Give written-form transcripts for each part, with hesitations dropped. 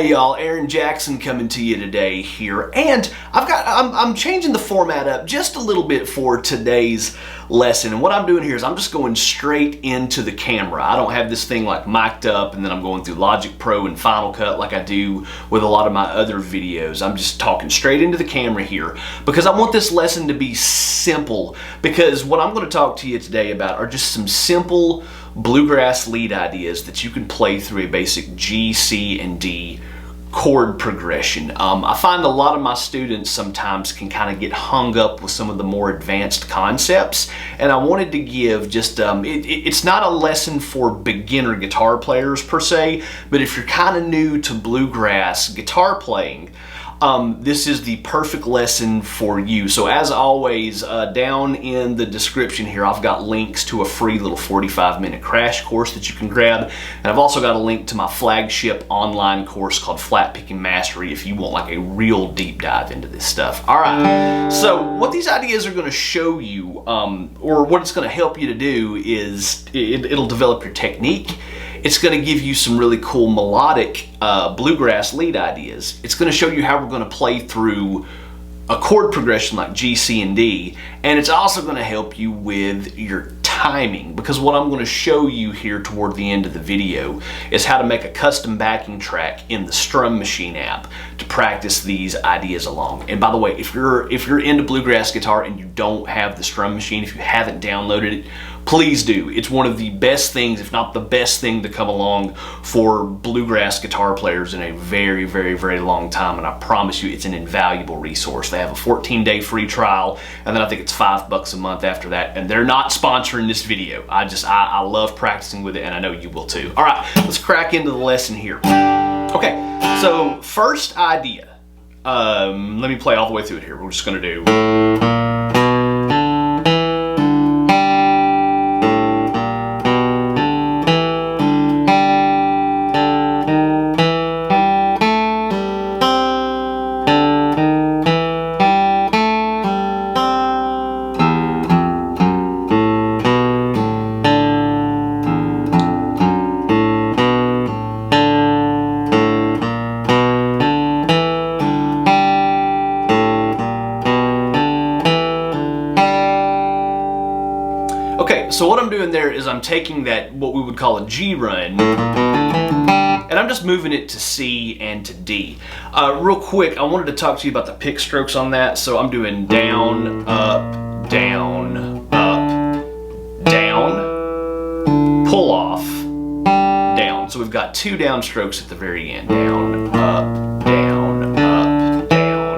Hey y'all, Aaron Jackson coming to you today here, and I'm changing the format up just a little bit for today's lesson. And what I'm doing here is I'm just going straight into the camera. I don't have this thing like mic'd up and then I'm going through Logic Pro and Final Cut like I do with a lot of my other videos. I'm just talking straight into the camera here because I want this lesson to be simple, because what I'm going to talk to you today about are just some simple bluegrass lead ideas that you can play through a basic G, C, and D chord progression. I find a lot of my students sometimes can kind of get hung up with some of the more advanced concepts, and I wanted to give just, it's not a lesson for beginner guitar players per se, but if you're kind of new to bluegrass guitar playing, this is the perfect lesson for you. So as always, down in the description here, I've got links to a free little 45-minute crash course that you can grab. And I've also got a link to my flagship online course called Flat Picking Mastery if you want like a real deep dive into this stuff. All right, so what these ideas are going to show you, or what it's going to help you to do is it'll develop your technique. It's going to give you some really cool melodic bluegrass lead ideas. It's going to show you how we're going to play through a chord progression like G, C, and D. And it's also going to help you with your timing, because what I'm going to show you here toward the end of the video is how to make a custom backing track in the Strum Machine app to practice these ideas along. And by the way, if you're into bluegrass guitar and you don't have the Strum Machine, if you haven't downloaded it, please do. It's one of the best things, if not the best thing, to come along for bluegrass guitar players in a very, very, very long time. And I promise you, it's an invaluable resource. They have a 14-day free trial, and then I think it's $5 a month after that. And they're not sponsoring this video. I love practicing with it, and I know you will too. All right, let's crack into the lesson here. Okay, so first idea. Let me play all the way through it here. We're just gonna do. So what I'm doing there is I'm taking that, what we would call a G run, and I'm just moving it to C and to D. Real quick, I wanted to talk to you about the pick strokes on that. So I'm doing down, up, down, pull off, down. So we've got two down strokes at the very end. Down, up, down, up, down, down.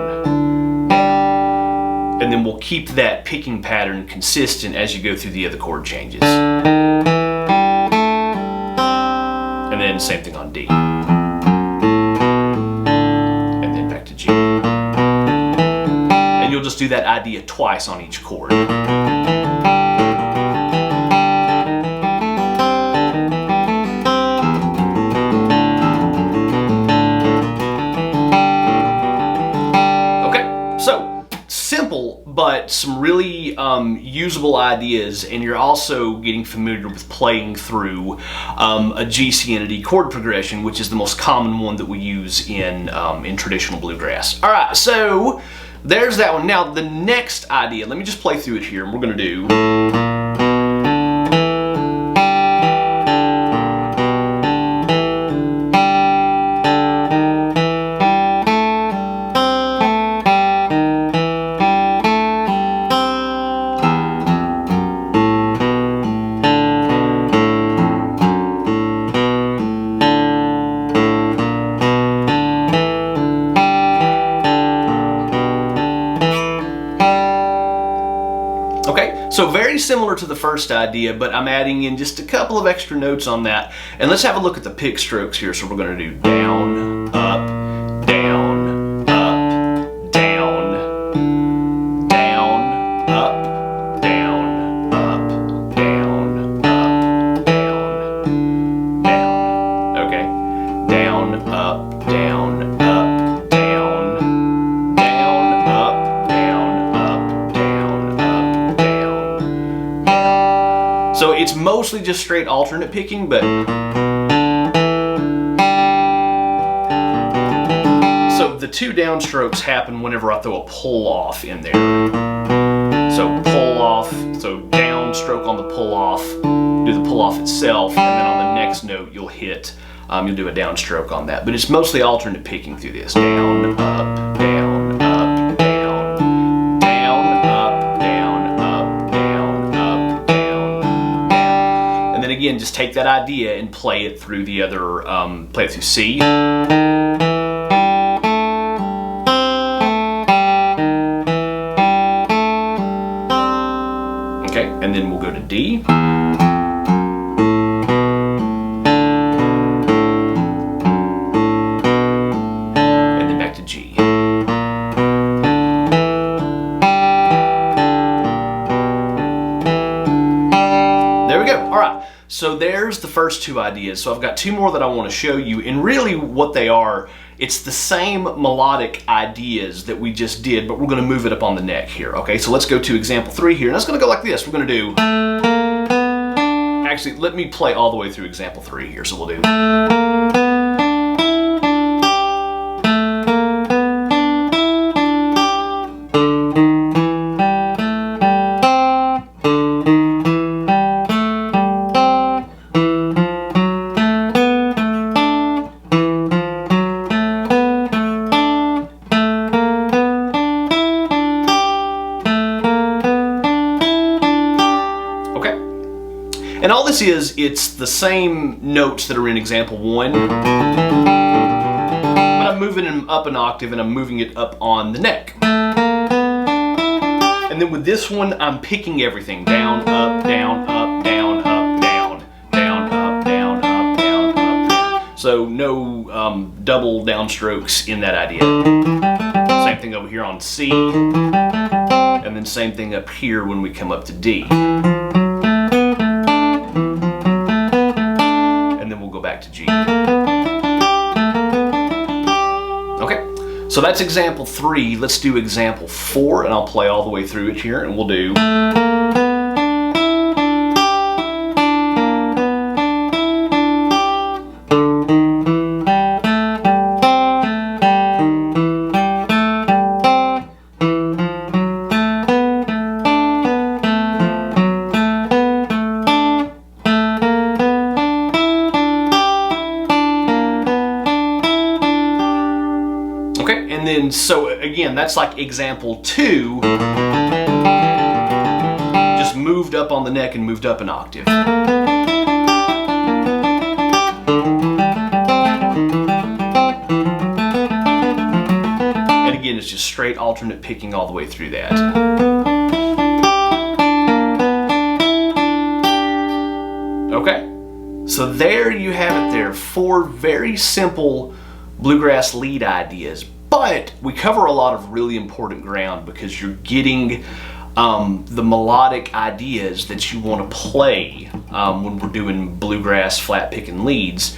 And then we'll keep that picking pattern consistent as you go through the other chord changes. And then same thing on D. And then back to G. And you'll just do that idea twice on each chord. But some really usable ideas, and you're also getting familiar with playing through a G, C, and a D chord progression, which is the most common one that we use in traditional bluegrass. All right, so there's that one. Now the next idea, let me just play through it here, and we're gonna do. Okay, so very similar to the first idea, but I'm adding in just a couple of extra notes on that. And let's have a look at the pick strokes here. So we're going to do down, up, down, up, down, down, up, down, up, down, up, down, down. Okay, down, up, down, up. So it's mostly just straight alternate picking, but two downstrokes happen whenever I throw a pull off in there. So pull off, so downstroke on the pull off, do the pull off itself, and then on the next note you'll hit, you'll do a downstroke on that. But it's mostly alternate picking through this. Down, up, down, up, down, down, up, down, up, down, up, down, down. And then again, just take that idea and play it through the other, play it through C. Okay, and then we'll go to D. And then back to G. There we go. All right, so there's the first two ideas. So I've got two more that I want to show you, and really what they are, it's the same melodic ideas that we just did, but we're going to move it up on the neck here. Okay, so let's go to example 3 here, and that's going to go like this. We're going to do, actually, let me play all the way through example 3 here. So we'll do, and all this is, it's the same notes that are in example 1, but I'm moving them up an octave and I'm moving it up on the neck. And then with this one, I'm picking everything down, up, down, up, down, up, down, down, up, down, up, down, up, down. So no double downstrokes in that idea. Same thing over here on C, and then same thing up here when we come up to D. Back to G. Okay, so that's example 3. Let's do example 4, and I'll play all the way through it here, and we'll do. Okay, and then so again, that's like example 2, just moved up on the neck and moved up an octave. And again, it's just straight alternate picking all the way through that. Okay, so there you have it there, 4 very simple bluegrass lead ideas, but we cover a lot of really important ground because you're getting the melodic ideas that you want to play when we're doing bluegrass flat picking leads.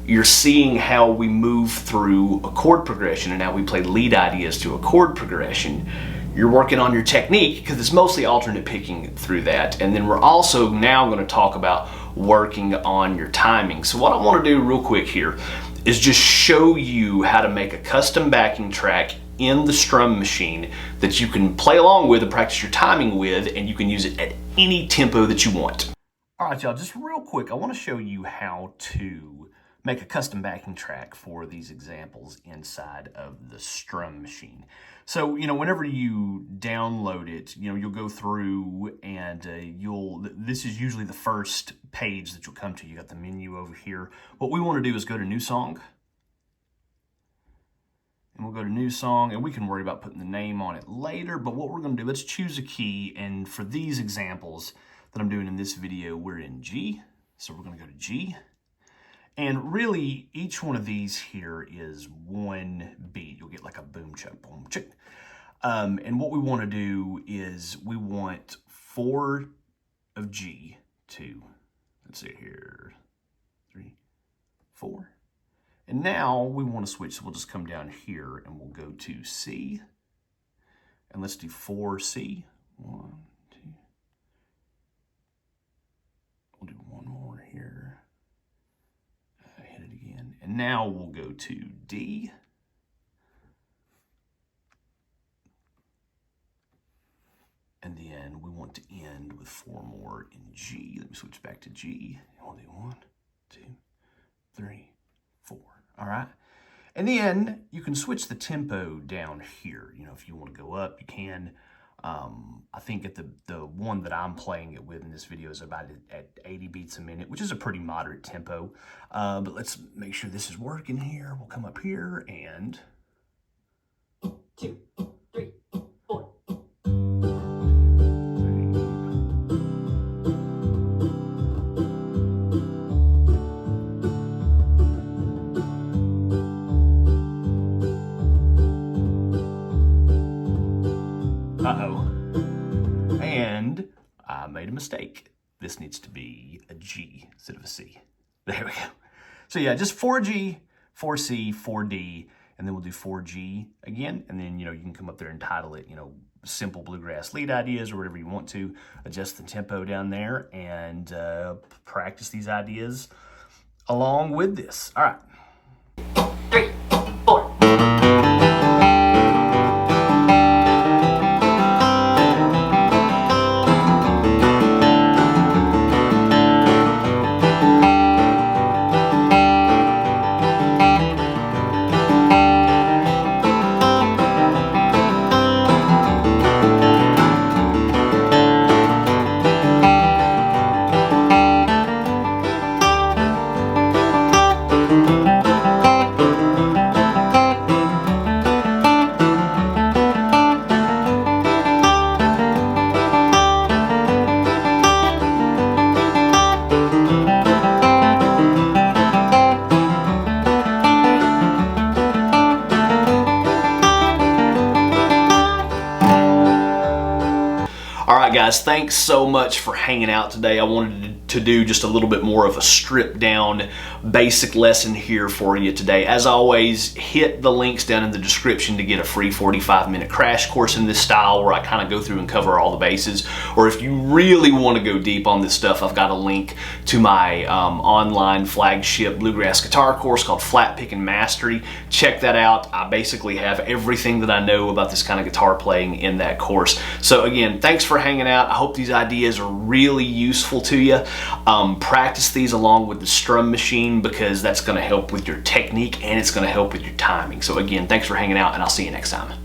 You're seeing how we move through a chord progression and how we play lead ideas to a chord progression. You're working on your technique because it's mostly alternate picking through that. And then we're also now going to talk about working on your timing. So what I want to do real quick here is just show you how to make a custom backing track in the strum machine that you can play along with and practice your timing with, and you can use it at any tempo that you want. All right, y'all, just real quick, I want to show you how to make a custom backing track for these examples inside of the strum machine. So, whenever you download it, you'll go through and this is usually the first page that you'll come to. You got the menu over here. What we want to do is go to New Song. And we'll go to New Song, and we can worry about putting the name on it later, but what we're going to do, let's choose a key, and for these examples that I'm doing in this video, we're in G. So we're going to go to G. And really, each one of these here is one beat. You'll get like a boom, chuck, boom, chuck. And what we want to do is we want 4 of G to, let's see here, 3, 4. And now we want to switch, so we'll just come down here and we'll go to C. And let's do 4C. 1, 2. We'll do one more here. Hit it again. And now we'll go to D. with 4 more in G. Let me switch back to G. We'll do 1, 2, 3, 4. All right. And then you can switch the tempo down here. You know, if you want to go up, you can. I think at the one that I'm playing it with in this video is about at 80 beats a minute, which is a pretty moderate tempo. But let's make sure this is working here. We'll come up here and 2, 3, 4. Uh-oh. And I made a mistake. This needs to be a G instead of a C. There we go. So yeah, just 4G, 4C, 4D, and then we'll do 4G again. And then, you know, you can come up there and title it, you know, Simple Bluegrass Lead Ideas or whatever you want to. Adjust the tempo down there and practice these ideas along with this. All right. 3, 4. All right, guys, thanks so much for hanging out today. I wanted to do just a little bit more of a stripped down basic lesson here for you today. As always, hit the links down in the description to get a free 45-minute crash course in this style where I kind of go through and cover all the bases. Or if you really want to go deep on this stuff, I've got a link to my online flagship bluegrass guitar course called Flat Picking Mastery. Check that out. I basically have everything that I know about this kind of guitar playing in that course. So again, thanks for hanging out. I hope these ideas are really useful to you. Practice these along with the strum machine because that's going to help with your technique and it's going to help with your timing. So again, thanks for hanging out and I'll see you next time.